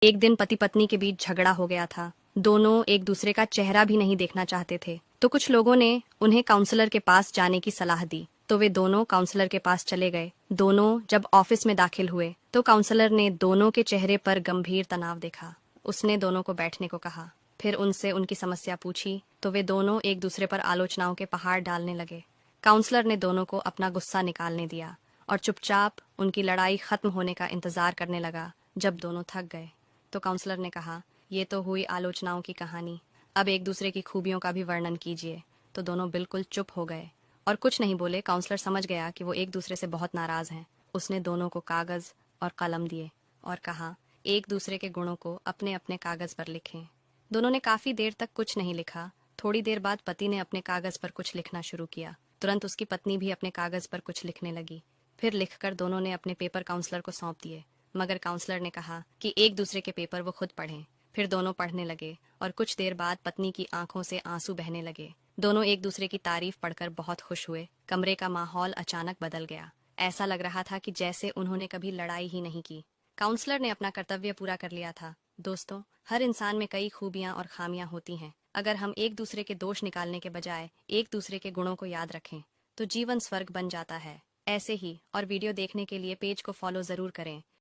एक दिन पति पत्नी के बीच झगड़ा हो गया था। दोनों एक दूसरे का चेहरा भी नहीं देखना चाहते थे। तो कुछ लोगों ने उन्हें काउंसलर के पास जाने की सलाह दी। तो वे दोनों काउंसलर के पास चले गए। दोनों जब ऑफिस में दाखिल हुए तो काउंसलर ने दोनों के चेहरे पर गंभीर तनाव देखा। उसने दोनों को बैठने को कहा, फिर उनसे उनकी समस्या पूछी तो वे दोनों एक दूसरे पर आलोचनाओं के पहाड़ डालने लगे। काउंसलर ने दोनों को अपना गुस्सा निकालने दिया और चुपचाप उनकी लड़ाई खत्म होने का इंतजार करने लगा। जब दोनों थक गए तो काउंसलर ने कहा, ये तो हुई आलोचनाओं की कहानी, अब एक दूसरे की खूबियों का भी वर्णन कीजिए। तो दोनों बिल्कुल चुप हो गए और कुछ नहीं बोले। काउंसलर समझ गया कि वो एक दूसरे से बहुत नाराज हैं। उसने दोनों को कागज और कलम दिए और कहा, एक दूसरे के गुणों को अपने अपने कागज पर लिखें। दोनों ने काफी देर तक कुछ नहीं लिखा। थोड़ी देर बाद पति ने अपने कागज पर कुछ लिखना शुरू किया। तुरंत उसकी पत्नी भी अपने कागज पर कुछ लिखने लगी। फिर लिखकर दोनों ने अपने पेपर काउंसलर को सौंप दिए। मगर काउंसलर ने कहा कि एक दूसरे के पेपर वो खुद पढ़ें। फिर दोनों पढ़ने लगे और कुछ देर बाद पत्नी की आंखों से आंसू बहने लगे। दोनों एक दूसरे की तारीफ पढ़कर बहुत खुश हुए। कमरे का माहौल अचानक बदल गया। ऐसा लग रहा था कि जैसे उन्होंने कभी लड़ाई ही नहीं की। काउंसलर ने अपना कर्तव्य पूरा कर लिया था। दोस्तों, हर इंसान में कई खूबियां और खामियां होती हैं। अगर हम एक दूसरे के दोष निकालने के बजाय एक दूसरे के गुणों को याद रखें तो जीवन स्वर्ग बन जाता है। ऐसे ही और वीडियो देखने के लिए पेज को फॉलो जरूर करें।